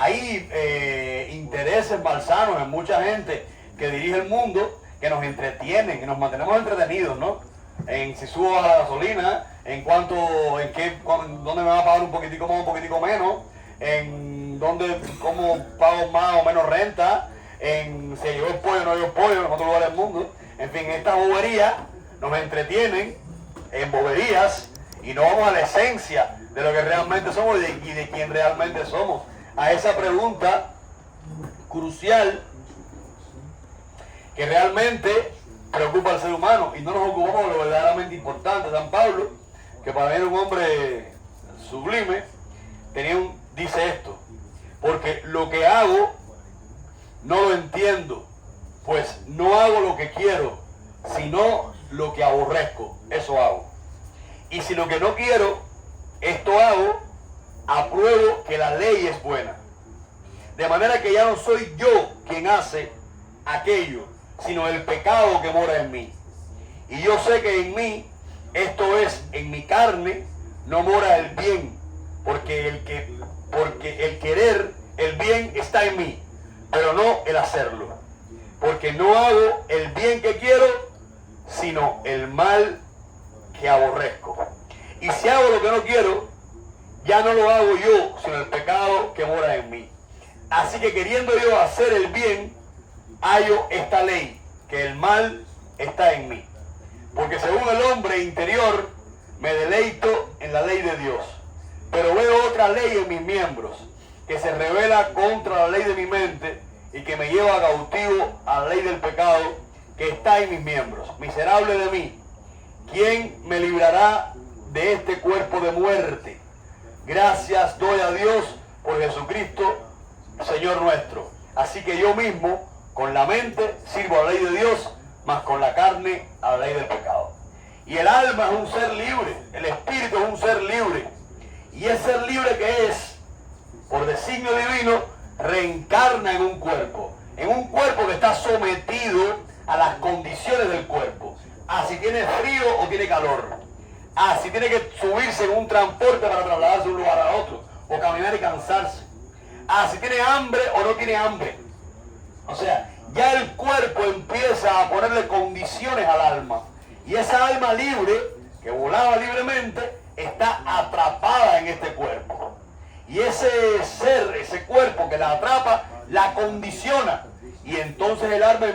hay intereses malsanos en mucha gente que dirige el mundo, que nos entretienen, que nos mantenemos entretenidos, ¿no? En si subo a la gasolina, dónde me va a pagar un poquitico más, un poquitico menos, en cómo pago más o menos renta, en si yo el pollo o no yo el pollo en otros lugares del mundo. En fin, estas boberías nos entretienen en boberías y no vamos a la esencia de lo que realmente somos y de quién realmente somos. A esa pregunta crucial que realmente preocupa al ser humano y no nos ocupamos de lo verdaderamente importante. San Pablo, que para mí era un hombre sublime, dice esto: porque lo que hago no lo entiendo, pues no hago lo que quiero, sino lo que aborrezco, eso hago. Y si lo que no quiero, esto hago, apruebo que la ley es buena. De manera que ya no soy yo quien hace aquello, sino el pecado que mora en mí. Y yo sé que en mí, esto es, en mi carne, no mora el bien, porque el querer el bien está en mí, pero no el hacerlo. Porque no hago el bien que quiero, sino el mal que aborrezco. Y si hago lo que no quiero, ya no lo hago yo, sino el pecado que mora en mí. Así que queriendo yo hacer el bien, hallo esta ley, que el mal está en mí. Porque según el hombre interior, me deleito en la ley de Dios. Pero veo otra ley en mis miembros, que se revela contra la ley de mi mente y que me lleva cautivo a la ley del pecado que está en mis miembros. Miserable de mí, ¿quién me librará de este cuerpo de muerte? Gracias doy a Dios por Jesucristo, Señor nuestro. Así que yo mismo, con la mente, sirvo a la ley de Dios, mas con la carne a la ley del pecado. Y el alma es un ser libre, el espíritu es un ser libre. Y ese ser libre que es, por designio divino, reencarna en un cuerpo que está sometido a las condiciones del cuerpo. Si tiene frío o tiene calor. Si tiene que subirse en un transporte para trasladarse de un lugar a otro, o caminar y cansarse. Si tiene hambre o no tiene hambre. O sea, ya el cuerpo empieza a ponerle condiciones al alma. Y esa alma libre, que volaba libremente, está atrapada en este cuerpo. Y ese ser, ese cuerpo que la atrapa, la condiciona. Y entonces el alma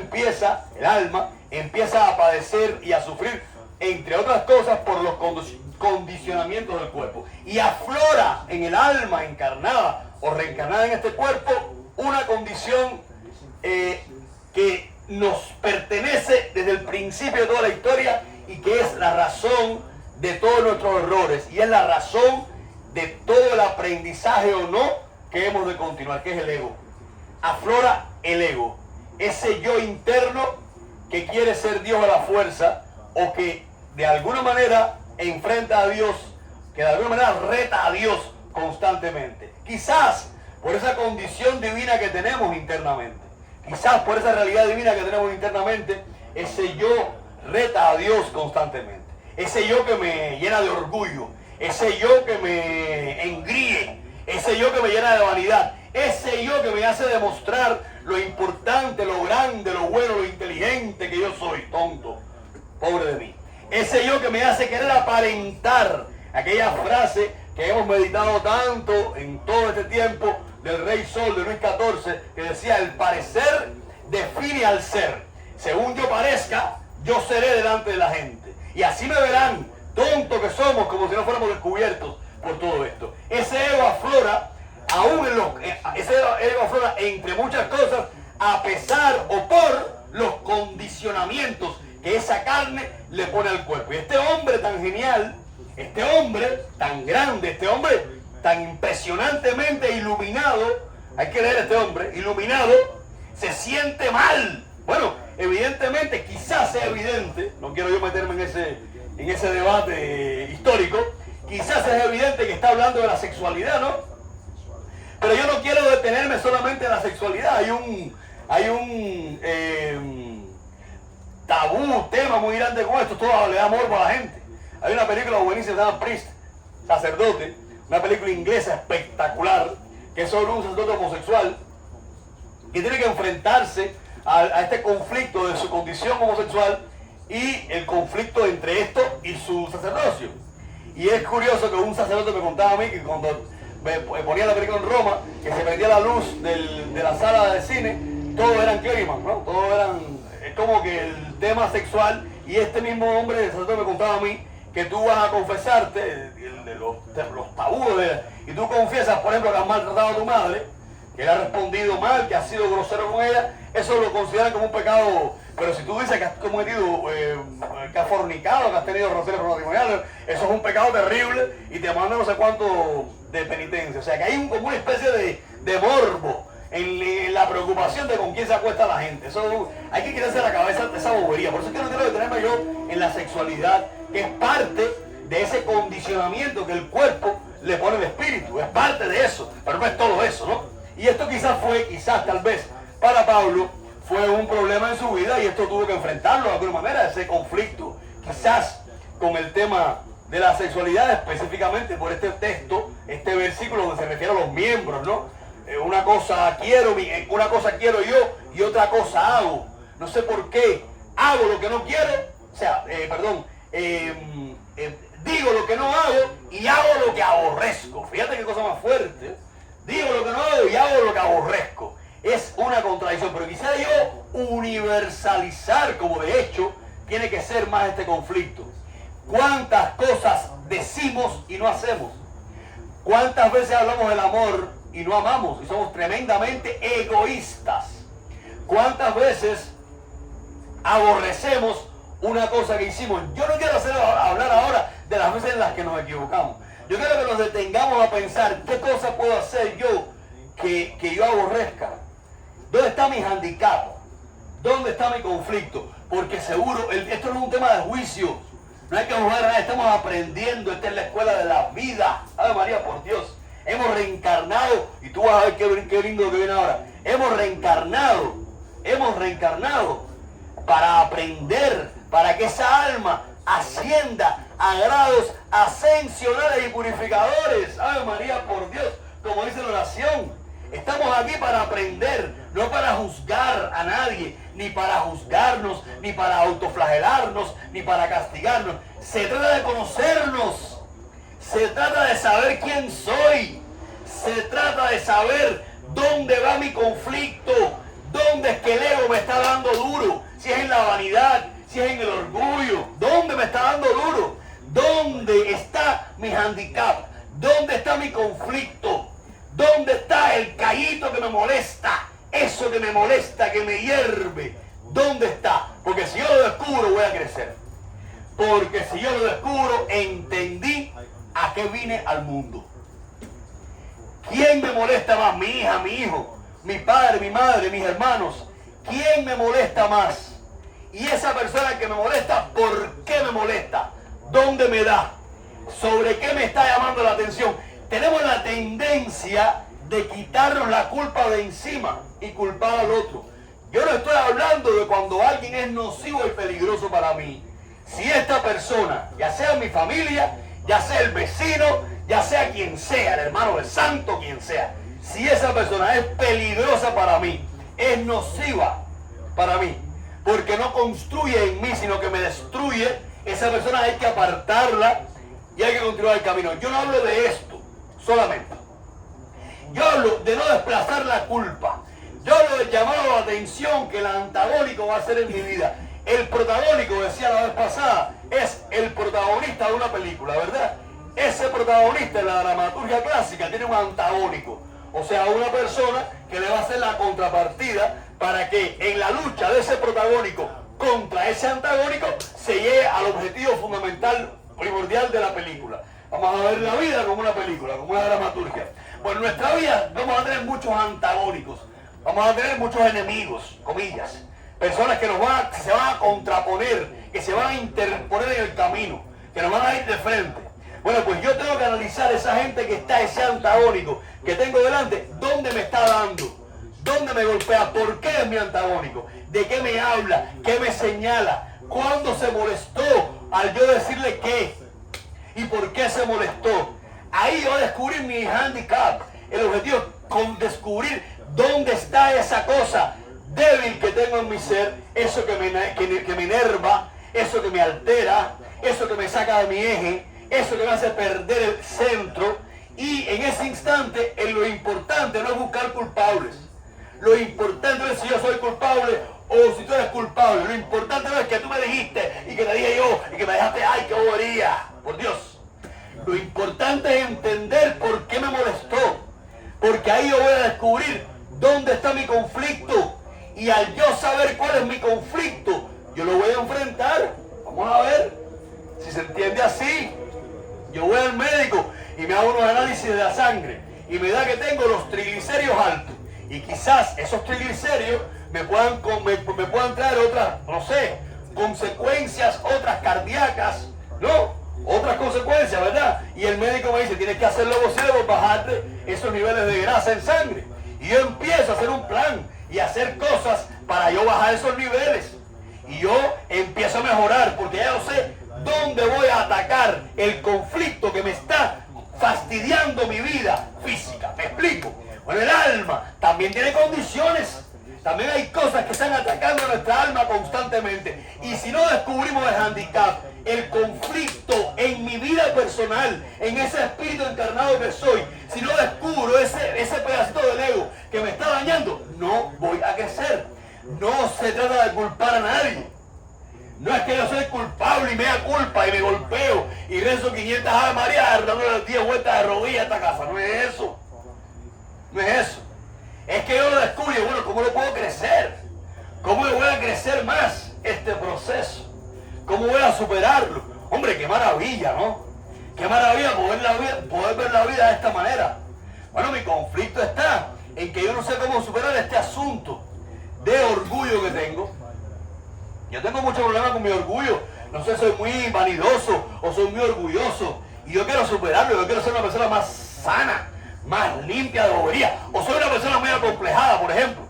empieza a padecer y a sufrir, entre otras cosas, por los condicionamientos del cuerpo. Y aflora en el alma encarnada o reencarnada en este cuerpo una condición que nos pertenece desde el principio de toda la historia y que es la razón de todos nuestros errores y es la razón de todo el aprendizaje o no que hemos de continuar, que es el ego. Aflora el ego, ese yo interno que quiere ser Dios a la fuerza o que de alguna manera enfrenta a Dios, que de alguna manera reta a Dios constantemente. Quizás por esa condición divina que tenemos internamente, quizás por esa realidad divina que tenemos internamente, ese yo reta a Dios constantemente. Ese yo que me llena de orgullo, ese yo que me engríe, ese yo que me llena de vanidad, ese yo que me hace demostrar lo importante, lo grande, lo bueno, lo inteligente que yo soy, tonto, pobre de mí. Ese yo que me hace querer aparentar aquella frase que hemos meditado tanto en todo este tiempo del Rey Sol de Luis XIV, que decía: el parecer define al ser. Según yo parezca, yo seré delante de la gente. Y así me verán, tontos que somos, como si no fuéramos descubiertos por todo esto. Ese ego aflora, ese ego aflora entre muchas cosas, a pesar o por los condicionamientos que esa carne le pone al cuerpo. Y este hombre tan genial, este hombre tan grande, este hombre tan impresionantemente iluminado, hay que leer a este hombre, iluminado, se siente mal. Bueno, evidentemente, quizás sea evidente, no quiero yo meterme en ese debate histórico, quizás es evidente que está hablando de la sexualidad, ¿no? Pero yo no quiero detenerme solamente en la sexualidad. Hay un tabú, tema muy grande con esto, todo le da morbo a la gente. Hay una película buenísima que se llama Priest, Sacerdote, una película inglesa espectacular, que es sobre un sacerdote homosexual, que tiene que enfrentarse a este conflicto de su condición homosexual y el conflicto entre esto y su sacerdocio. Y es curioso que un sacerdote me contaba a mí que cuando me ponía la película en Roma, que se prendía la luz de la sala de cine, todos eran clímax, ¿no? Todos eran, es como que el tema sexual, y este mismo hombre, el sacerdote me contaba a mí, que tú vas a confesarte de los tabúes, y tú confiesas, por ejemplo, que has maltratado a tu madre, que le has respondido mal, que has sido grosero con ella, eso lo consideran como un pecado. Pero si tú dices que has cometido, que has fornicado, que has tenido relaciones matrimoniales, eso es un pecado terrible y te mandan no sé cuánto de penitencia. O sea que hay como una especie de morbo en la preocupación de con quién se acuesta la gente. Eso hay que quitarse la cabeza de esa bobería. Por eso es que no quiero detenerme yo en la sexualidad, que es parte de ese condicionamiento que el cuerpo le pone el espíritu. Es parte de eso, pero no es todo eso, ¿no? Y esto quizás tal vez, para Pablo, fue un problema en su vida y esto tuvo que enfrentarlo de alguna manera, ese conflicto, quizás con el tema de la sexualidad, específicamente por este texto, este versículo donde se refiere a los miembros, ¿no? Una cosa quiero yo y otra cosa hago. No sé por qué hago lo que no quiero, digo lo que no hago y hago lo que aborrezco. Fíjate qué cosa más fuerte. Digo lo que no hago y hago lo que aborrezco. Es una contradicción, pero quisiera yo universalizar, como de hecho tiene que ser más este conflicto. ¿Cuántas cosas decimos y no hacemos? ¿Cuántas veces hablamos del amor y no amamos y somos tremendamente egoístas? ¿Cuántas veces aborrecemos una cosa que hicimos? Yo no quiero hablar ahora de las veces en las que nos equivocamos. Yo quiero que nos detengamos a pensar qué cosa puedo hacer yo que yo aborrezca. ¿Dónde está mi handicap? ¿Dónde está mi conflicto? Porque seguro, esto no es un tema de juicio. No hay que juzgar a nadie, estamos aprendiendo. Esta es la escuela de la vida. Ave María, por Dios. Hemos reencarnado, y tú vas a ver qué lindo que viene ahora. Hemos reencarnado para aprender, para que esa alma ascienda a grados ascensionales y purificadores. Ave María, por Dios, como dice la oración. Estamos aquí para aprender, no para juzgar a nadie, ni para juzgarnos, ni para autoflagelarnos, ni para castigarnos. Se trata de conocernos, se trata de saber quién soy, se trata de saber dónde va mi conflicto, dónde es que el ego me está dando duro, si es en la vanidad, si es en el orgullo, dónde me está dando duro, dónde está mi handicap, dónde está mi conflicto. ¿Dónde está el callito que me molesta? Eso que me molesta, que me hierve. ¿Dónde está? Porque si yo lo descubro, voy a crecer. Porque si yo lo descubro, entendí a qué vine al mundo. ¿Quién me molesta más? Mi hija, mi hijo, mi padre, mi madre, mis hermanos. ¿Quién me molesta más? Y esa persona que me molesta, ¿por qué me molesta? ¿Dónde me da? ¿Sobre qué me está llamando la atención? Tenemos la tendencia de quitarnos la culpa de encima y culpar al otro. Yo no estoy hablando de cuando alguien es nocivo y peligroso para mí. Si esta persona, ya sea mi familia, ya sea el vecino, ya sea quien sea, el hermano del santo, quien sea, si esa persona es peligrosa para mí, es nociva para mí, porque no construye en mí, sino que me destruye, esa persona hay que apartarla y hay que continuar el camino. Yo no hablo de esto solamente. Yo hablo de no desplazar la culpa. Yo hablo de llamar la atención que el antagónico va a ser en mi vida. El protagónico, decía la vez pasada, es el protagonista de una película, ¿verdad? Ese protagonista en la dramaturgia clásica tiene un antagónico. O sea, una persona que le va a hacer la contrapartida para que en la lucha de ese protagónico contra ese antagónico se llegue al objetivo fundamental, primordial de la película. Vamos a ver la vida como una película, como una dramaturgia. Pues en nuestra vida vamos a tener muchos antagónicos, vamos a tener muchos enemigos, comillas, personas que se van a contraponer, que se van a interponer en el camino, que nos van a ir de frente. Bueno, pues yo tengo que analizar esa gente que está, ese antagónico que tengo delante, dónde me está dando, dónde me golpea, por qué es mi antagónico, de qué me habla, qué me señala, cuándo se molestó al yo decirle qué. ¿Y por qué se molestó? Ahí yo descubrí mi handicap. El objetivo descubrir dónde está esa cosa débil que tengo en mi ser, eso que me enerva, eso que me altera, eso que me saca de mi eje, eso que me hace perder el centro. Y en ese instante, lo importante no es buscar culpables. Lo importante no es si yo soy culpable o si tú eres culpable. Lo importante no es que tú me dijiste y que te dije yo y que me dejaste, ¡ay, qué bobería! Por Dios. Lo importante es entender por qué me molestó. Porque ahí yo voy a descubrir dónde está mi conflicto. Y al yo saber cuál es mi conflicto, yo lo voy a enfrentar. Vamos a ver si se entiende así. Yo voy al médico y me hago unos análisis de la sangre y me da que tengo los triglicéridos altos. Y quizás esos triglicéridos me puedan traer otras, no sé, consecuencias, otras cardíacas, ¿no? Otras consecuencias, ¿verdad? Y el médico me dice, tienes que hacer lo posible por bajarte esos niveles de grasa en sangre. Y yo empiezo a hacer un plan y a hacer cosas para yo bajar esos niveles. Y yo empiezo a mejorar porque ya yo sé dónde voy a atacar el conflicto que me está fastidiando mi vida física. ¿Me explico? Bueno, el alma también tiene condiciones. También hay cosas que están atacando a nuestra alma constantemente. Y si no descubrimos el handicap, el conflicto en mi vida personal, en ese espíritu encarnado que soy, si no descubro ese pedacito del ego que me está dañando, no voy a crecer. No se trata de culpar a nadie. No es que yo soy culpable y me da culpa y me golpeo y rezo 500 Ave María dando 10 vueltas de rodillas a esta casa. No es eso. No es eso. Es que yo lo descubro y bueno, ¿cómo lo puedo crecer? ¿Cómo le voy a crecer más este proceso? ¿Cómo voy a superarlo? Hombre, qué maravilla, ¿no? Qué maravilla poder ver la vida de esta manera. Bueno, mi conflicto está en que yo no sé cómo superar este asunto de orgullo que tengo. Yo tengo mucho problema con mi orgullo. No sé, soy muy vanidoso o soy muy orgulloso. Y yo quiero superarlo, yo quiero ser una persona más sana, más limpia de bobería. O soy una persona muy acomplejada, por ejemplo.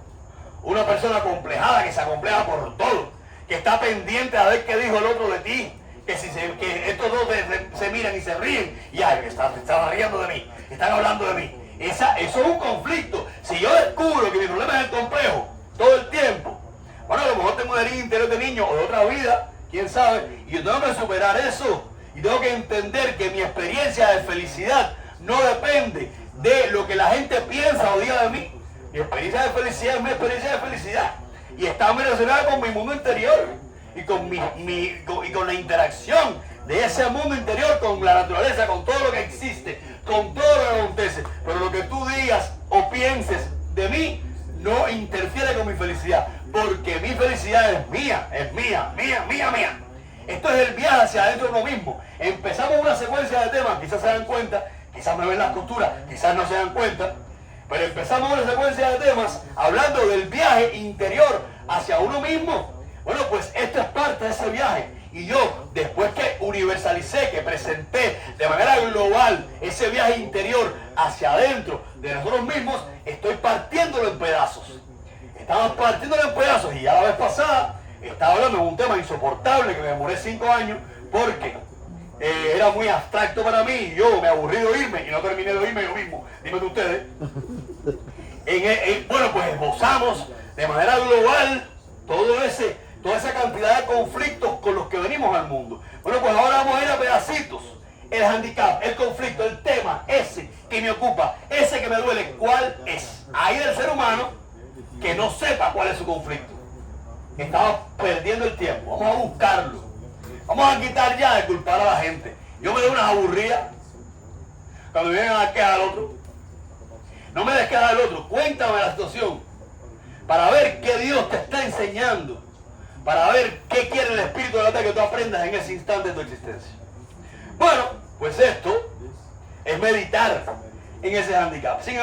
Una persona acomplejada que se acompleja por todo. Que está pendiente a ver qué dijo el otro de ti. Que estos dos se miran y se ríen. Y ay, están riendo de mí. Están hablando de mí. Eso es un conflicto. Si yo descubro que mi problema es el complejo todo el tiempo, bueno, a lo mejor tengo una herida interior de niño o de otra vida, quién sabe, y yo tengo que superar eso. Y tengo que entender que mi experiencia de felicidad no depende de lo que la gente piensa o diga de mí. Mi experiencia de felicidad es mi experiencia de felicidad. Y está relacionada con mi mundo interior y con la interacción de ese mundo interior con la naturaleza, con todo lo que existe, con todo lo que acontece. Pero lo que tú digas o pienses de mí no interfiere con mi felicidad, porque mi felicidad es mía, mía. Esto es el viaje hacia adentro de uno mismo. Empezamos una secuencia de temas, quizás se dan cuenta, quizás me ven las costuras, quizás no se dan cuenta, pero empezamos una secuencia de temas hablando del viaje interior hacia uno mismo. Bueno, pues esto es parte de ese viaje. Y yo, después que universalicé, que presenté de manera global ese viaje interior hacia adentro de nosotros mismos, estoy partiéndolo en pedazos. Estamos partiéndolo en pedazos. Y ya la vez pasada estaba hablando de un tema insoportable que me demoré 5 años porque era muy abstracto para mí y yo me aburrí de oírme y no terminé de oírme yo mismo. Dímelo ustedes. Bueno, pues esbozamos de manera global toda esa cantidad de conflictos con los que venimos al mundo. Bueno, pues ahora vamos a ir a pedacitos. El handicap, el conflicto, el tema, ese que me ocupa, ese que me duele, ¿cuál es? Ahí del ser humano que no sepa cuál es su conflicto. Estamos perdiendo el tiempo, vamos a buscarlo. Vamos a quitar ya de culpar a la gente. Yo me doy unas aburridas cuando me vienen a dar queja al otro. No me des queja al otro, cuéntame la situación para ver qué Dios te está enseñando, para ver qué quiere el Espíritu de Dios que tú aprendas en ese instante de tu existencia. Bueno, pues esto es meditar en ese handicap. Sin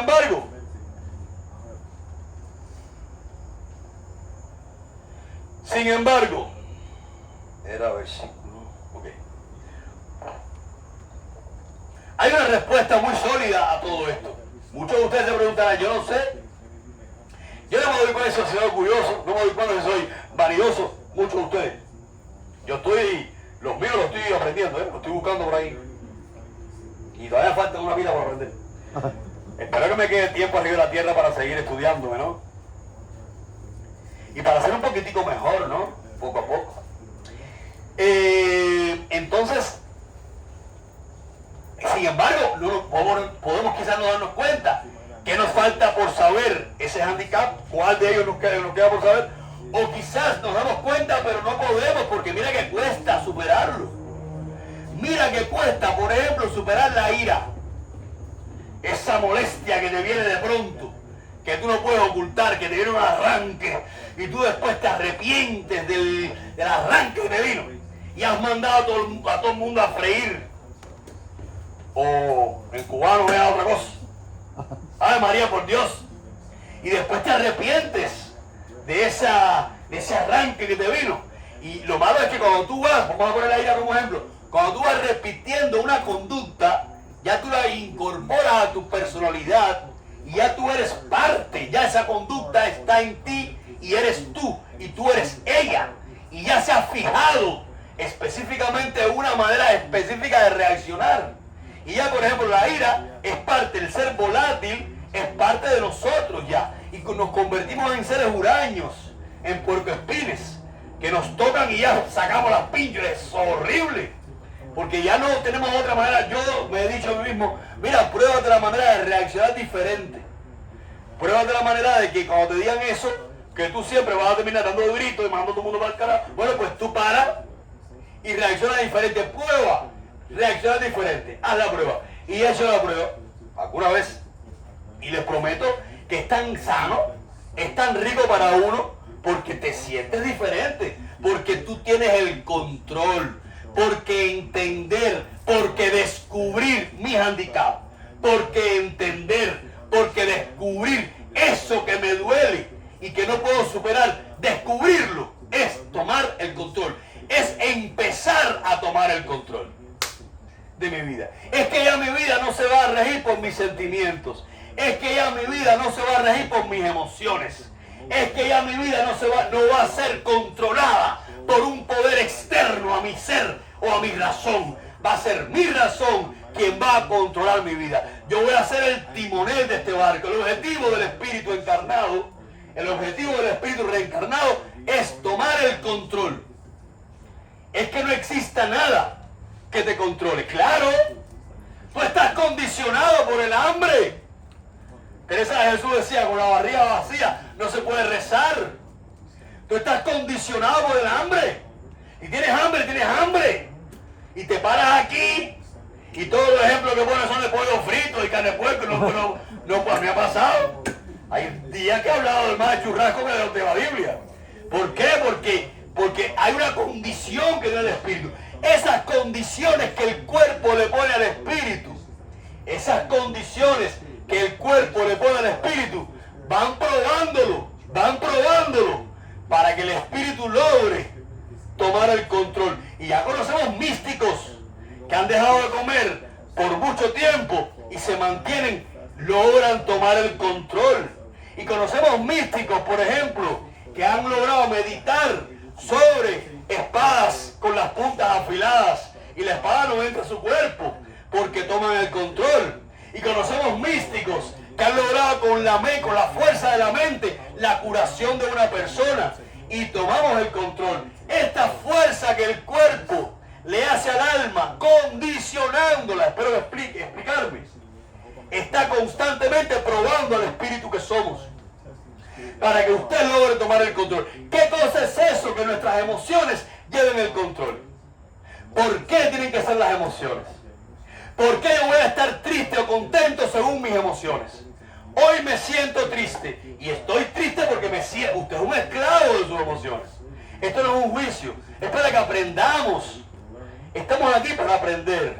embargo, era versículo, ok. Hay una respuesta muy sólida a todo esto. Muchos de ustedes se preguntarán, yo no sé. Yo no me doy cuenta de soy orgulloso, no me doy cuenta de soy vanidoso. Muchos de ustedes. Los míos los estoy aprendiendo, los estoy buscando por ahí. Y todavía falta una vida por aprender. Espero que me quede tiempo arriba de la tierra para seguir estudiándome, ¿no? Y para ser un poquitico mejor, ¿no? Poco a poco. Entonces, sin embargo, podemos quizás no darnos cuenta que nos falta por saber ese handicap, cuál de ellos nos queda por saber, o quizás nos damos cuenta pero no podemos porque mira que cuesta superarlo. Mira que cuesta, por ejemplo, superar la ira, esa molestia que te viene de pronto, que tú no puedes ocultar, que te viene un arranque y tú después te arrepientes del arranque que te vino y has mandado a todo el mundo a freír. O en cubano vea otra cosa. ¡Ay, María, por Dios! Y después te arrepientes de ese arranque que te vino. Y lo malo es que cuando tú vas, vamos a poner la ira como ejemplo, cuando tú vas repitiendo una conducta, ya tú la incorporas a tu personalidad y ya tú eres parte, ya esa conducta está en ti y eres tú y tú eres ella. Y ya se ha fijado específicamente una manera específica de reaccionar. Y ya, por ejemplo, la ira es parte, el ser volátil es parte de nosotros ya. Y nos convertimos en seres huraños, en puercoespines, que nos tocan y ya sacamos las pinchas. Es horrible. Porque ya no tenemos otra manera. Yo me he dicho a mí mismo, mira, pruébate la manera de reaccionar diferente. Pruébate la manera de que cuando te digan eso, que tú siempre vas a terminar dando gritos y mandando a todo el mundo para el carajo. Bueno, pues tú paras y reacciona diferente. Prueba. Reacciona diferente, haz la prueba. Y he hecho la prueba alguna vez y les prometo que es tan sano, es tan rico para uno, porque te sientes diferente, porque tú tienes el control, porque entender, porque descubrir mi handicap, porque entender, porque descubrir eso que me duele y que no puedo superar, descubrirlo es tomar el control, es empezar a tomar el control de mi vida. Es que ya mi vida no se va a regir por mis sentimientos. Es que ya mi vida no se va a regir por mis emociones. Es que ya mi vida no va a ser controlada por un poder externo a mi ser o a mi razón. Va a ser mi razón quien va a controlar mi vida. Yo voy a ser el timonel de este barco. El objetivo del espíritu encarnado, el objetivo del espíritu reencarnado es tomar el control. Es que no exista nada que te controle. Claro, tú estás condicionado por el hambre. Teresa de Jesús decía, con la barriga vacía no se puede rezar. Tú estás condicionado por el hambre. Y tienes hambre. Y te paras aquí y todos los ejemplos que ponen son de pollo frito y carne de puerco. No, pues me ha pasado. Hay días que he hablado del más de churrasco que de la Biblia. ¿Por qué? Porque hay una condición que no es el espíritu. Esas condiciones que el cuerpo le pone al espíritu, esas condiciones que el cuerpo le pone al espíritu, van probándolo para que el espíritu logre tomar el control. Y ya conocemos místicos que han dejado de comer por mucho tiempo y se mantienen, logran tomar el control. Y conocemos místicos, por ejemplo, que han logrado meditar sobre espadas con las puntas afiladas y la espada no entra a su cuerpo porque toman el control. Y conocemos místicos que han logrado con la fuerza de la mente la curación de una persona y tomamos el control. Esta fuerza que el cuerpo le hace al alma condicionándola, espero explicarme, está constantemente probando al espíritu que somos para que usted logre tomar el control. ¿Qué cosa es eso? Que nuestras emociones lleven el control. ¿Por qué tienen que ser las emociones? ¿Por qué yo voy a estar triste o contento según mis emociones? Hoy me siento triste y estoy triste porque me siento... Usted es un esclavo de sus emociones. Esto no es un juicio, es para que aprendamos. Estamos aquí para aprender.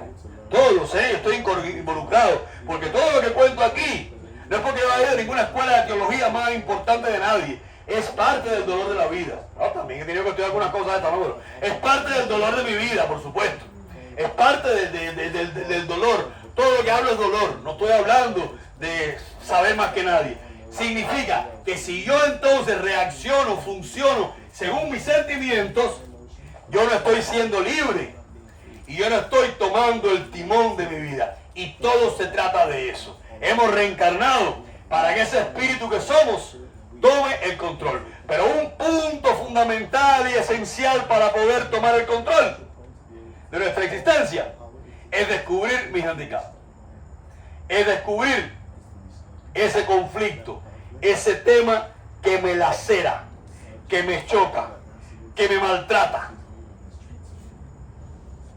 Todos, yo estoy involucrado, porque todo lo que cuento aquí no es porque yo haya ido a ninguna escuela de teología más importante de nadie. Es parte del dolor de la vida. También he tenido que estudiar algunas cosas de esta manera. Es parte del dolor de mi vida, por supuesto. Es parte del dolor. Todo lo que hablo es dolor. No estoy hablando de saber más que nadie. Significa que si yo entonces reacciono, funciono según mis sentimientos, yo no estoy siendo libre. Y yo no estoy tomando el timón de mi vida. Y todo se trata de eso. Hemos reencarnado para que ese espíritu que somos tome el control. Pero un punto fundamental y esencial para poder tomar el control de nuestra existencia es descubrir mi handicap. Es descubrir ese conflicto, ese tema que me lacera, que me choca, que me maltrata.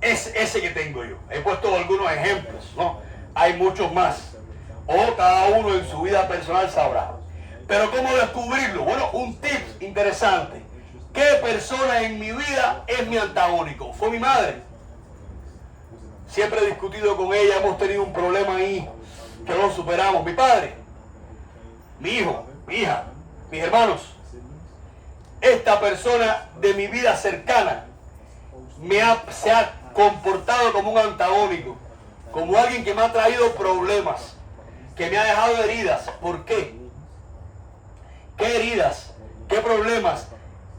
Es ese que tengo yo. He puesto algunos ejemplos, ¿no? Hay muchos más. O cada uno en su vida personal sabrá. Pero ¿cómo descubrirlo? Bueno, un tip interesante. ¿Qué persona en mi vida es mi antagónico? Fue mi madre. Siempre he discutido con ella, hemos tenido un problema ahí que no superamos. Mi padre, mi hijo, mi hija, mis hermanos. Esta persona de mi vida cercana se ha comportado como un antagónico, como alguien que me ha traído problemas, que me ha dejado heridas. ¿Por qué? ¿Qué heridas? ¿Qué problemas?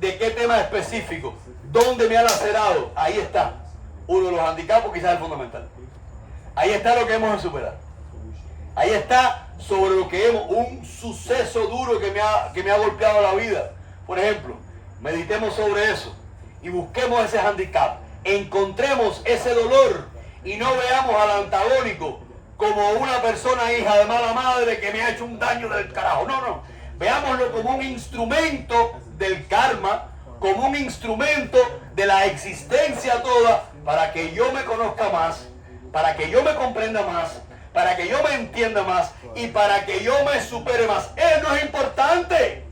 ¿De qué tema específico? ¿Dónde me ha lacerado? Ahí está uno de los handicaps, quizás el fundamental. Ahí está lo que hemos de superar. Ahí está sobre lo que un suceso duro que me ha golpeado la vida. Por ejemplo, meditemos sobre eso y busquemos ese handicap. Encontremos ese dolor y no veamos al antagónico como una persona hija de mala madre que me ha hecho un daño del carajo. No, no. Veámoslo como un instrumento del karma, como un instrumento de la existencia toda, para que yo me conozca más, para que yo me comprenda más, para que yo me entienda más y para que yo me supere más. Él no es importante.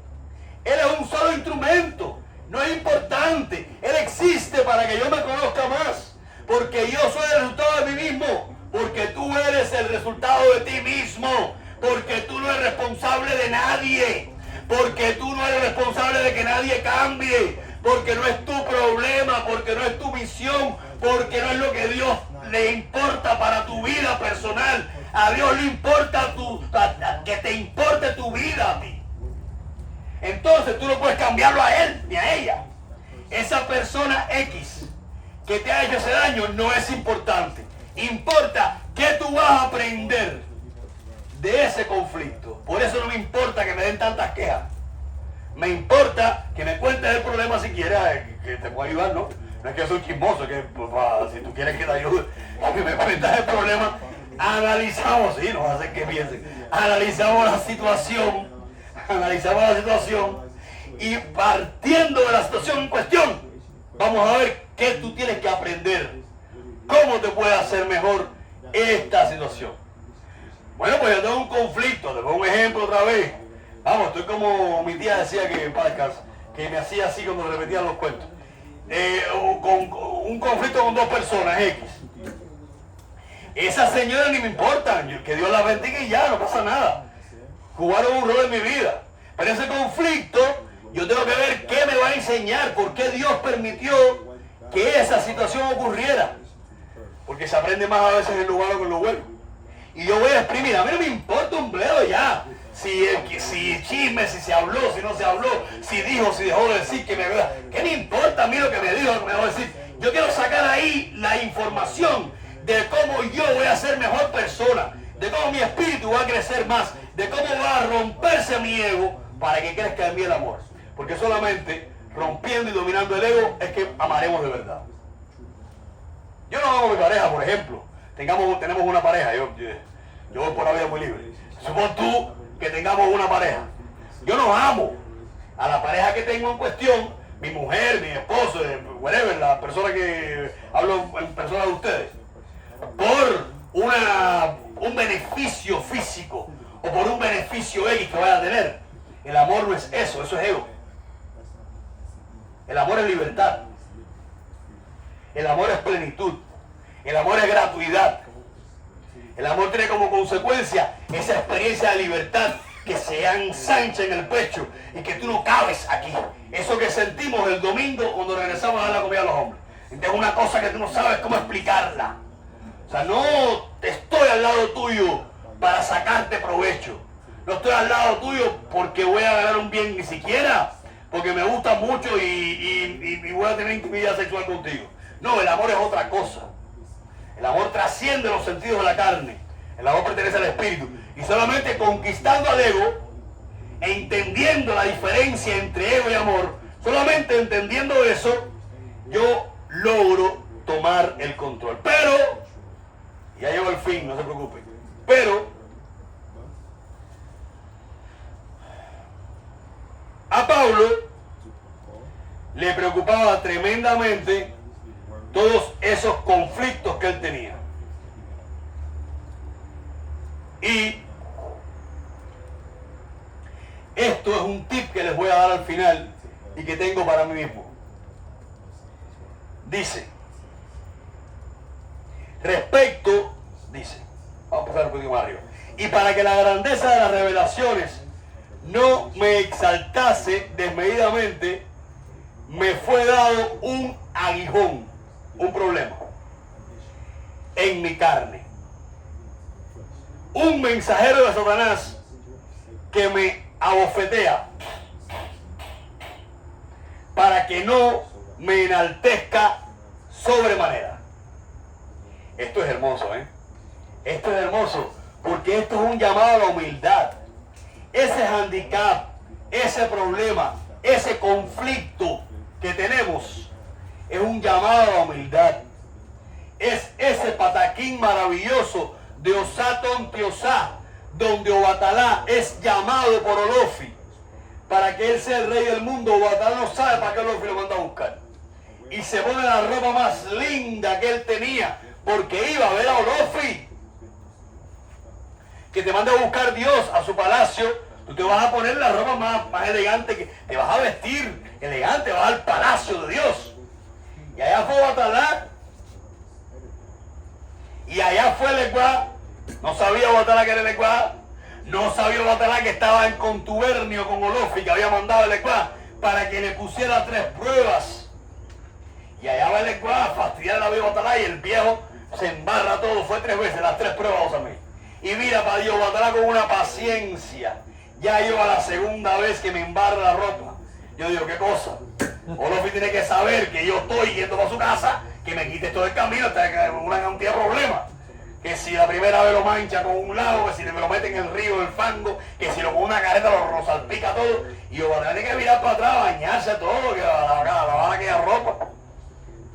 Él es un solo instrumento. No es importante. Él existe para que yo me conozca más. Porque yo soy el resultado de mí mismo. Porque tú eres el resultado de ti mismo. Porque tú no eres responsable de nadie. Porque tú no eres responsable de que nadie cambie. Porque no es tu problema. Porque no es tu misión. Porque no es lo que Dios le importa para tu vida personal. A Dios le importa que te importe tu vida a ti. Entonces tú no puedes cambiarlo a él ni a ella. Esa persona X que te ha hecho ese daño no es importante. Importa qué tú vas a aprender de ese conflicto. Por eso no me importa que me den tantas quejas. Me importa que me cuentes el problema si quieres, que te pueda ayudar, ¿no? No es que yo soy chismoso, que pues, si tú quieres que te ayude, que me cuentes el problema, analizamos, sí, no va a hacer que piensen, analizamos la situación y partiendo de la situación en cuestión, vamos a ver qué tú tienes que aprender, cómo te puede hacer mejor esta situación. Bueno, pues yo tengo un conflicto, te pongo un ejemplo otra vez. Vamos, estoy como mi tía decía que me hacía así cuando repetían los cuentos. Con un conflicto con dos personas X. Esas señoras ni me importan, que Dios las bendiga y ya, no pasa nada. Jugaron un rol en mi vida. Pero ese conflicto, yo tengo que ver qué me va a enseñar, por qué Dios permitió que esa situación ocurriera. Porque se aprende más a veces en lo malo que en lo bueno. Y yo voy a exprimir, a mí no me importa un bledo ya. Si chisme, si se habló, si no se habló, si dijo, si dejó de decir, ¿qué me importa a mí lo que me dijo, lo que me dejó de decir? Yo quiero sacar ahí la información de cómo yo voy a ser mejor persona, de cómo mi espíritu va a crecer más, de cómo va a romperse mi ego para que crezca en mí el amor. Porque solamente rompiendo y dominando el ego es que amaremos de verdad. Yo no amo a mi pareja, por ejemplo. Tenemos una pareja, yo voy por la vida muy libre. Supón tú que tengamos una pareja. Yo no amo a la pareja que tengo en cuestión, mi mujer, mi esposo, whatever, la persona que hablo en persona de ustedes, por un beneficio físico o por un beneficio X que vaya a tener. El amor no es eso, eso es ego. El amor es libertad. El amor es plenitud. El amor es gratuidad. El amor tiene como consecuencia esa experiencia de libertad que se ensancha en el pecho y que tú no cabes aquí. Eso que sentimos el domingo cuando regresamos a dar la comida a los hombres. Es una cosa que tú no sabes cómo explicarla. O sea, no estoy al lado tuyo para sacarte provecho. No estoy al lado tuyo porque voy a ganar un bien, ni siquiera porque me gusta mucho y voy a tener intimidad sexual contigo. No, el amor es otra cosa. El amor trasciende los sentidos de la carne. El amor pertenece al espíritu. Y solamente conquistando al ego, entendiendo la diferencia entre ego y amor, solamente entendiendo eso, yo logro tomar el control. Pero, ya llego al fin, no se preocupen, pero a Pablo le preocupaba tremendamente todos esos conflictos que él tenía. Y esto es un tip que les voy a dar al final y que tengo para mí mismo. Dice, vamos a pasar un poquito más arriba. Y para que la grandeza de las revelaciones no me exaltase desmedidamente, me fue dado un aguijón, un problema, en mi carne. Un mensajero de Satanás que me abofetea para que no me enaltezca sobremanera. Esto es hermoso, ¿eh? Esto es hermoso, porque esto es un llamado a la humildad. Ese handicap, ese problema, ese conflicto que tenemos, es un llamado a la humildad. Es ese pataquín maravilloso de Osaton Teosá, donde Obatalá es llamado por Olofi, para que él sea el rey del mundo. Obatalá no sabe para qué Olofi lo manda a buscar. Y se pone la ropa más linda que él tenía, porque iba a ver a Olofi. Que te manda a buscar Dios a su palacio, tú te vas a poner la ropa más elegante, que te vas a vestir elegante, vas al palacio de Dios. Y allá fue Obatalá, y allá fue el Ecuá. No sabía Obatalá que era el Ecuá, no sabía Obatalá que estaba en contubernio con Olofi, que había mandado el Ecuá para que le pusiera 3 pruebas. Y allá va el Ecuá a fastidiar la vida de Obatalá, y el viejo se embarra todo. Fue 3 veces, las 3 pruebas, a mí. Y mira para Dios, Obatalá con una paciencia. Ya yo a la segunda vez que me embarra la ropa, yo digo, ¿qué cosa? Olofi tiene que saber que yo estoy yendo para su casa, que me quite todo el camino, hasta una cantidad de problemas. Que si la primera vez lo mancha con un lado, que si me lo mete en el río, el fango, que si lo con una careta lo salpica todo. Y Obatalá tiene que mirar para atrás, bañarse todo, que lavar aquella ropa.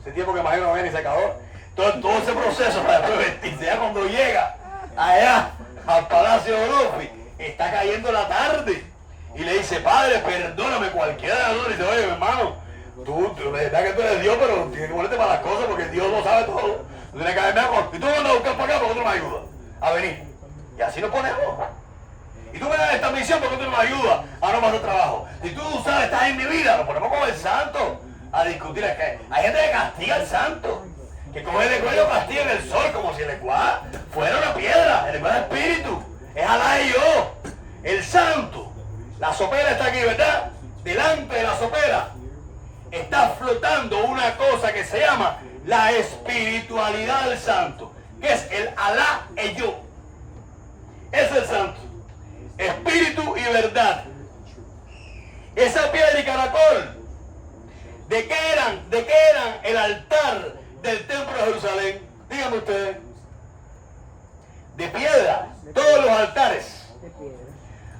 Ese tiempo que imagino no viene ni secador. Todo ese proceso para después vestirse. Ya cuando llega allá al palacio de Olofi, está cayendo la tarde. Y le dice, padre, perdóname, cualquiera de los dos. Y dice, oye, mi hermano, tú, de verdad que tú eres Dios, pero tienes que ponerte para las cosas, porque Dios lo sabe todo. Tú tienes que haberme acordado. Y tú me vas a buscar para acá, porque tú no me ayudas a venir. Y así nos ponemos. Y tú me das esta misión, porque tú no me ayudas a no pasar trabajo. Si tú sabes, estás en mi vida, nos ponemos con el santo a discutir. Es que hay gente que castiga al santo, que coge el cuello, castiga en el sol, como si el Ecuá fuera una piedra. El Ecuá es espíritu, es Alá y yo. El santo, la sopera está aquí, ¿verdad? Delante de la sopera está flotando una cosa que se llama la espiritualidad del santo, que es el Alá y yo. Es el santo, espíritu y verdad. Esa piedra y caracol, ¿de qué eran? ¿De qué eran el altar del templo de Jerusalén? Díganme ustedes. De piedra. Todos los altares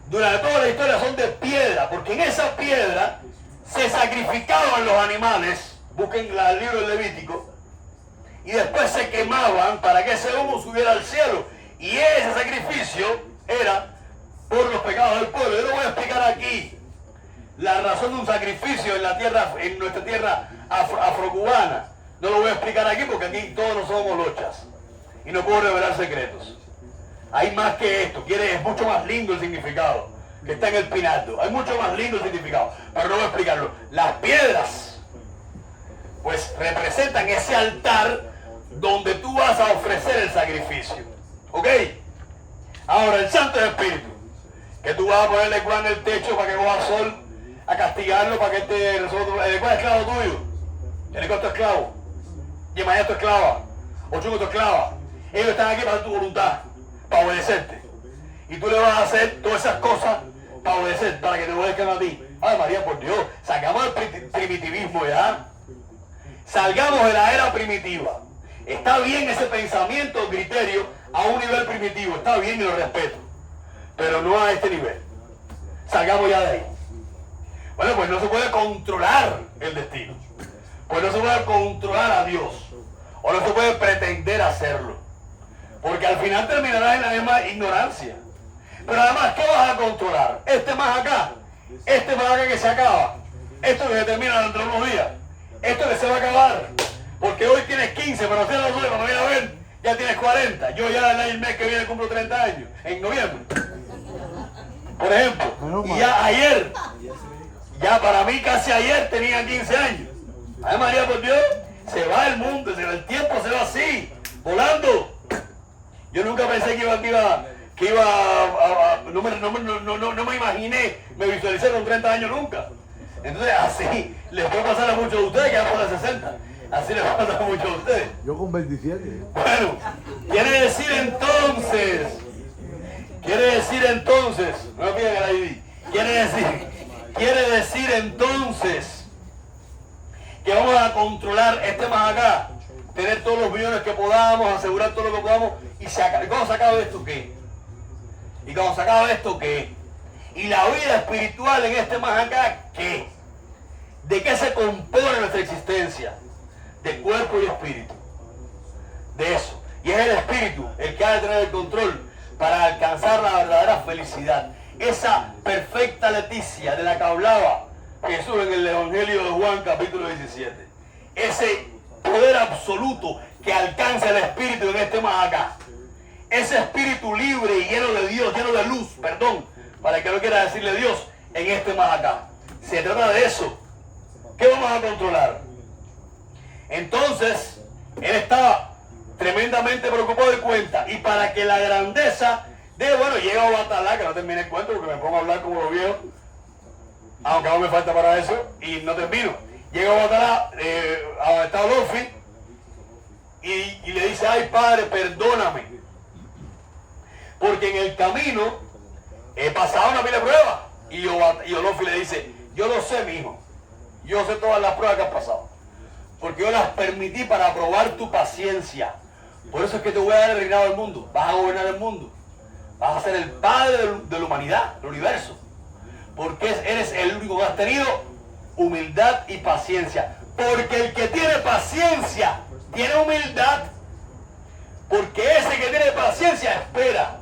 durante toda la historia son de piedra, porque en esa piedra se sacrificaban los animales. Busquen el libro del Levítico. Y después se quemaban para que ese humo subiera al cielo. Y ese sacrificio era por los pecados del pueblo. Yo les voy a explicar aquí la razón de un sacrificio en la tierra, en nuestra tierra afrocubana. No lo voy a explicar aquí porque aquí todos no somos lochas y no puedo revelar secretos. Hay más que esto, es mucho más lindo el significado que está en el Pinaldo. Hay mucho más lindo el significado, pero no voy a explicarlo. Las piedras pues representan ese altar donde tú vas a ofrecer el sacrificio. ¿Ok? Ahora, el Santo Espíritu, que tú vas a ponerle Ecuá en el techo para que coja sol, a castigarlo para que te resuelva. El Ecuá es esclavo tuyo, el Ecuá es tu esclavo, Yemaya es tu esclava, Ochungo es tu esclava. Ellos están aquí para hacer tu voluntad, para obedecerte. Y tú le vas a hacer todas esas cosas para obedecer, para que te obedezcan a ti. Ay, María, por Dios, sacamos el primitivismo ya. Salgamos de la era primitiva Está bien ese pensamiento o criterio a un nivel primitivo, está bien y lo respeto, pero no a este nivel. Salgamos ya de ahí. Bueno, pues no se puede controlar el destino. Pues no se puede controlar a Dios. O no se puede pretender hacerlo. Porque al final terminarás en la misma ignorancia. Pero además, ¿qué vas a controlar? Este más acá que se acaba. Esto que se termina dentro de unos días. Esto que se va a acabar. Porque hoy tienes 15, pero si no lo cuando viene a ver, ya tienes 40. Yo ya el mes que viene cumplo 30 años. En noviembre. Por ejemplo. Y ya ayer. Ya para mí casi ayer tenía 15 años. Ay María, por Dios, se va el mundo, el tiempo se va así, volando. Yo nunca pensé no me imaginé, me visualicé con 30 años nunca. Entonces así les puede pasar a muchos de ustedes que van por los 60. Así les puede pasar a muchos de ustedes. Yo con 27. Bueno, quiere decir entonces, no me piden el ID, quiere decir entonces que vamos a controlar este más acá, tener todos los millones que podamos, asegurar todo lo que podamos, y cuando se acabe esto, ¿qué? Y cuando se acabe esto, ¿qué? Y la vida espiritual en este más acá, ¿qué? ¿De qué se compone nuestra existencia? De cuerpo y espíritu. De eso. Y es el espíritu el que ha de tener el control para alcanzar la verdadera felicidad. Esa perfecta leticia de la que hablaba Jesús en el Evangelio de Juan capítulo 17. Ese poder absoluto que alcanza el espíritu en este más acá. Ese espíritu libre y lleno de Dios, lleno de luz, perdón, para el que no quiera decirle Dios, en este más acá. Se trata de eso. ¿Qué vamos a controlar? Entonces, él estaba tremendamente preocupado de cuenta. Y para que la grandeza llega a Batalá, que no termine el cuento porque me pongo a hablar como los viejos, aunque aún me falta para eso, y no termino. Llega a Batalá, a donde está Olofin, y le dice, ay padre, perdóname, porque en el camino he pasado una pila de pruebas. Y Olofin le dice, yo lo sé, mi hijo, yo sé todas las pruebas que has pasado, porque yo las permití para probar tu paciencia. Por eso es que te voy a dar el reinado del mundo. Vas a gobernar el mundo. Vas a ser el padre de la humanidad, del universo. Porque eres el único que has tenido humildad y paciencia. Porque el que tiene paciencia tiene humildad. Porque ese que tiene paciencia espera.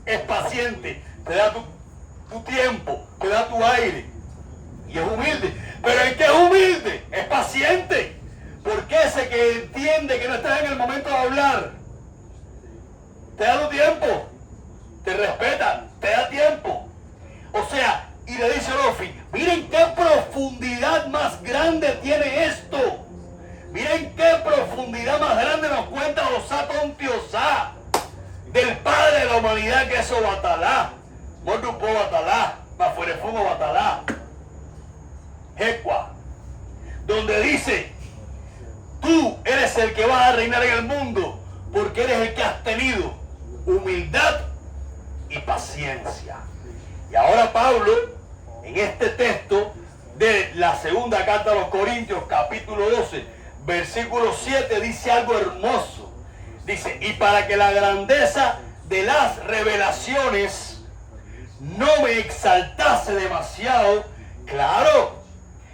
Es paciente. Te da tu tiempo. Te da tu aire. Y es humilde. Pero el que es humilde es paciente. Porque ese que entiende que no estás en el momento de hablar, te da tu tiempo, te respeta, te da tiempo. O sea, y le dice Olofin, miren qué profundidad más grande tiene esto. Miren qué profundidad más grande nos cuenta Osá Tontiosá, del padre de la humanidad que es Obatalá, Mordupo Batalá, Mafuerefugo Batalá, Jecua, donde dice, tú eres el que vas a reinar en el mundo porque eres el que has tenido humildad y paciencia. Y ahora Pablo, en este texto de la segunda carta a los Corintios, capítulo 12, versículo 7, dice algo hermoso. Dice, y para que la grandeza de las revelaciones no me exaltase demasiado, claro,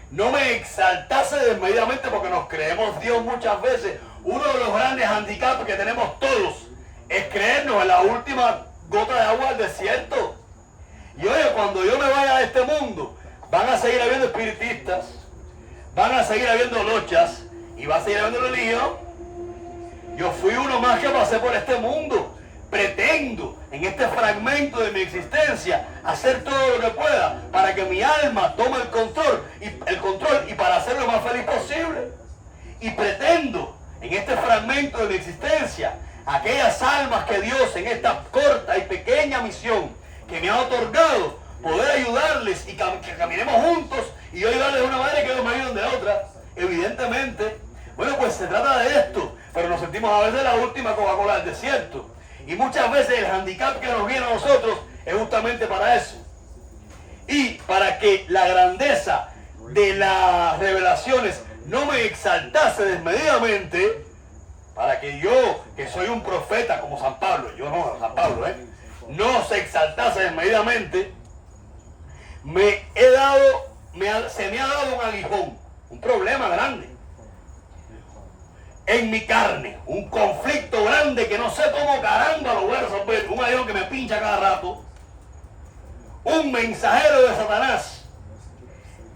no me exaltase desmedidamente, porque nos creemos Dios muchas veces. Uno de los grandes handicaps que tenemos todos es creernos en la última gota de agua del desierto. Y oye, cuando yo me vaya de este mundo, van a seguir habiendo espiritistas, van a seguir habiendo lochas y va a seguir habiendo religión. Yo fui uno más que pasé por este mundo. Pretendo en este fragmento de mi existencia hacer todo lo que pueda para que mi alma tome el control y para hacerlo lo más feliz posible. Y pretendo en este fragmento de mi existencia aquellas almas que Dios en esta corta y pequeña misión que me ha otorgado, poder ayudarles y que caminemos juntos y yo ayudarles de una manera y que ellos me ayuden de otra. Evidentemente, bueno, pues se trata de esto, pero nos sentimos a veces la última Coca-Cola del desierto. Y muchas veces el handicap que nos viene a nosotros es justamente para eso. Y para que la grandeza de las revelaciones no me exaltase desmedidamente, para que yo, que soy un profeta como San Pablo, yo no, San Pablo, no se exaltase desmedidamente, se me ha dado un aguijón, un problema grande en mi carne, un conflicto grande que no sé cómo caramba lo voy a resolver, un aguijón que me pincha cada rato, un mensajero de Satanás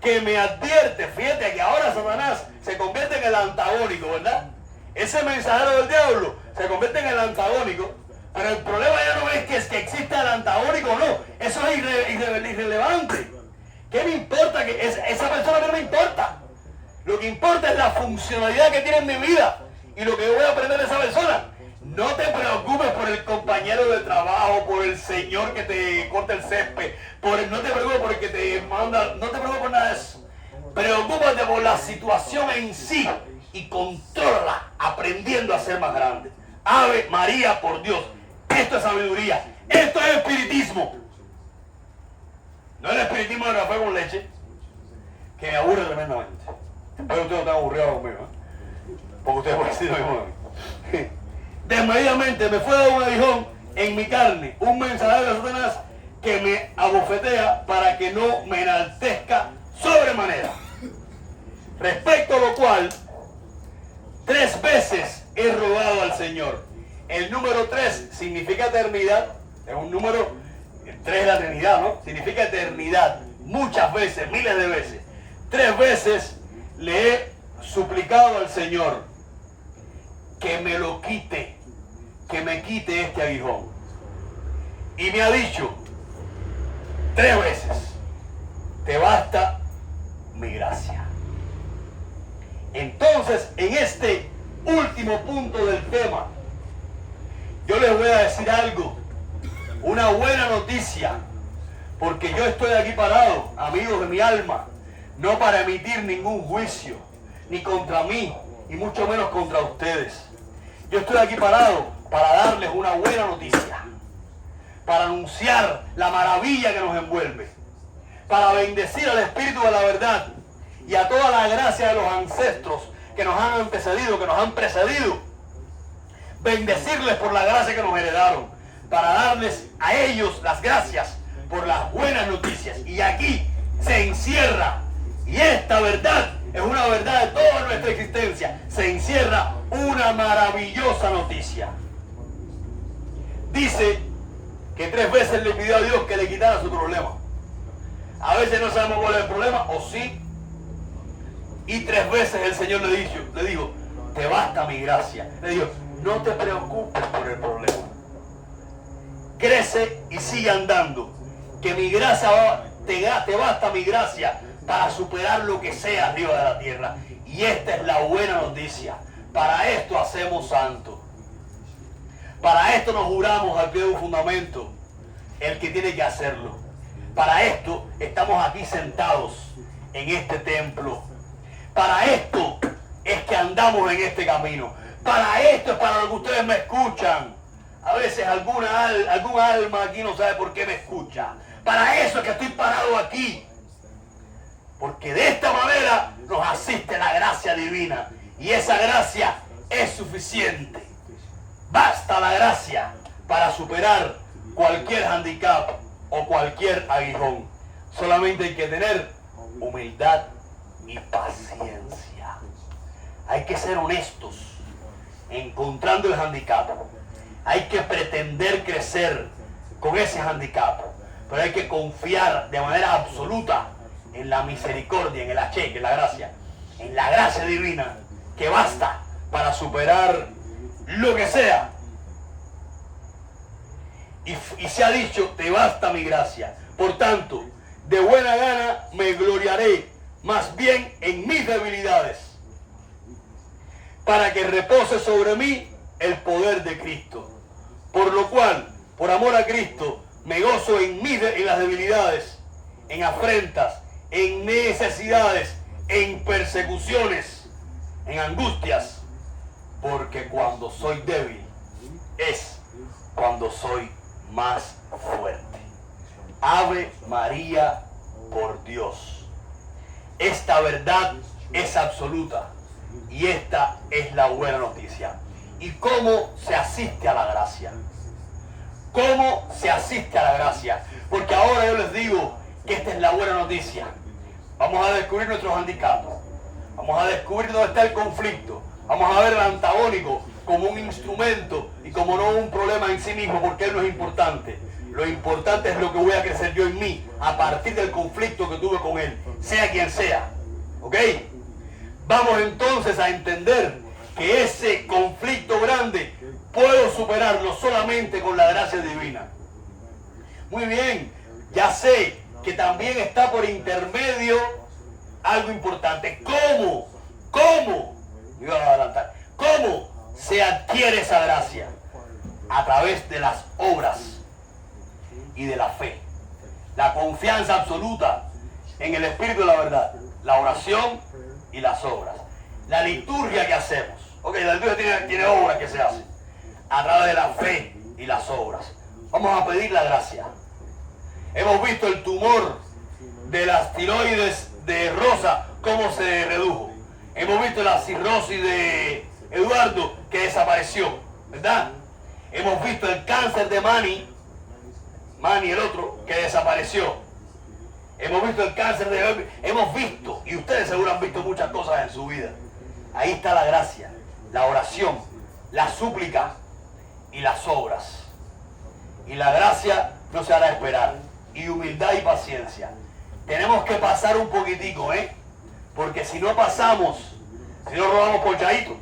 que me advierte. Fíjate que ahora Satanás se convierte en el antagónico, ¿verdad? Ese mensajero del diablo se convierte en el antagónico, pero el problema ya no es que exista el antagónico o no, eso es irrelevante. ¿Qué me importa? Que esa persona no me importa. Lo que importa es la funcionalidad que tiene en mi vida y lo que yo voy a aprender de esa persona. No te preocupes por el compañero de trabajo, por el señor que te corta el césped, no te preocupes por el que te manda, no te preocupes por nada de eso. Preocúpate por la situación en sí y controla, aprendiendo a ser más grande. Ave María, por Dios. Esto es sabiduría. Esto es espiritismo. No es el espiritismo de café con leche, que me aburre tremendamente. Pero ustedes no están aburridos conmigo, porque ustedes pueden decir lo mismo de mí. Desmedidamente me fue dado un aguijón en mi carne, un mensajero de Satanás que me abofetea para que no me enaltezca sobremanera. Respecto a lo cual, 3 veces he rogado al Señor. El número 3 significa eternidad, es un número, 3 es la Trinidad, ¿no? Significa eternidad, muchas veces, miles de veces. 3 veces le he suplicado al Señor que me lo quite, que me quite este aguijón. Y me ha dicho 3 veces, te basta mi gracia. Entonces, en este último punto del tema, yo les voy a decir algo, una buena noticia, porque yo estoy aquí parado, amigos de mi alma, no para emitir ningún juicio, ni contra mí, y mucho menos contra ustedes. Yo estoy aquí parado para darles una buena noticia, para anunciar la maravilla que nos envuelve, para bendecir al Espíritu de la verdad y a toda la gracia de los ancestros que nos han antecedido, que nos han precedido, bendecirles por la gracia que nos heredaron, para darles a ellos las gracias por las buenas noticias. Y aquí se encierra, y esta verdad es una verdad de toda nuestra existencia, se encierra una maravillosa noticia. Dice que 3 veces le pidió a Dios que le quitara su problema. A veces no sabemos cuál es el problema, o sí. Y 3 veces el Señor le dijo, te basta mi gracia. Le dijo, no te preocupes por el problema. Crece y sigue andando. Que mi gracia, te basta mi gracia para superar lo que sea arriba de la tierra. Y esta es la buena noticia. Para esto hacemos santo. Para esto nos juramos al pie de un fundamento, el que tiene que hacerlo. Para esto estamos aquí sentados en este templo. Para esto es que andamos en este camino. Para esto es para lo que ustedes me escuchan. A veces algún alma aquí no sabe por qué me escucha. Para eso es que estoy parado aquí. Porque de esta manera nos asiste la gracia divina. Y esa gracia es suficiente. Basta la gracia para superar cualquier handicap o cualquier aguijón. Solamente hay que tener humildad y paciencia. Hay que ser honestos encontrando el handicap. Hay que pretender crecer con ese handicap. Pero hay que confiar de manera absoluta en la misericordia, en el acheque, en la gracia. En la gracia divina que basta para superar lo que sea. Y se ha dicho, te basta mi gracia. Por tanto, de buena gana me gloriaré más bien en mis debilidades, para que repose sobre mí el poder de Cristo. Por lo cual, por amor a Cristo, me gozo en las debilidades, en afrentas, en necesidades, en persecuciones, en angustias, porque cuando soy débil es cuando soy más fuerte. Ave María, por Dios. Esta verdad es absoluta y esta es la buena noticia. y cómo se asiste a la gracia. ¿Cómo se asiste a la gracia? Porque ahora yo les digo que esta es la buena noticia. Vamos a descubrir nuestros handicaps. Vamos a descubrir dónde está el conflicto. Vamos a ver el antagónico como un instrumento y como no un problema en sí mismo, porque él no es importante. Lo importante es lo que voy a crecer yo en mí a partir del conflicto que tuve con él, sea quien sea. ¿Ok? Vamos entonces a entender que ese conflicto grande puedo superarlo solamente con la gracia divina. Muy bien, ya sé que también está por intermedio algo importante. ¿Cómo? Me iba a adelantar. ¿Cómo se adquiere esa gracia? A través de las obras y de la fe. La confianza absoluta en el Espíritu de la verdad. La oración y las obras. La liturgia que hacemos. Ok, la liturgia tiene obras que se hacen. A través de la fe y las obras. Vamos a pedir la gracia. Hemos visto el tumor de las tiroides de Rosa, cómo se redujo. Hemos visto la cirrosis de Eduardo, que desapareció, ¿verdad? Hemos visto el cáncer de Manny el otro, que desapareció. Hemos visto el cáncer de... Hemos visto, y ustedes seguro han visto muchas cosas en su vida. Ahí está la gracia, la oración, la súplica y las obras. Y la gracia no se hará esperar. Y humildad y paciencia. Tenemos que pasar un poquitico, porque si no pasamos, si no robamos ponchaditos,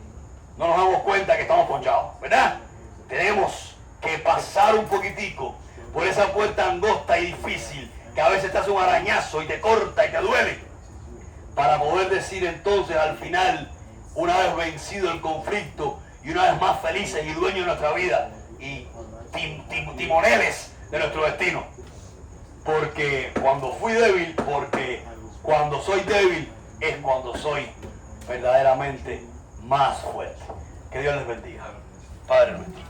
no nos damos cuenta que estamos ponchados, ¿verdad? Tenemos que pasar un poquitico por esa puerta angosta y difícil, que a veces te hace un arañazo y te corta y te duele, para poder decir entonces al final, una vez vencido el conflicto y una vez más felices y dueños de nuestra vida y timoneles de nuestro destino. Porque cuando fui débil, porque cuando soy débil es cuando soy verdaderamente más fuerte. Que Dios les bendiga. Padre nuestro.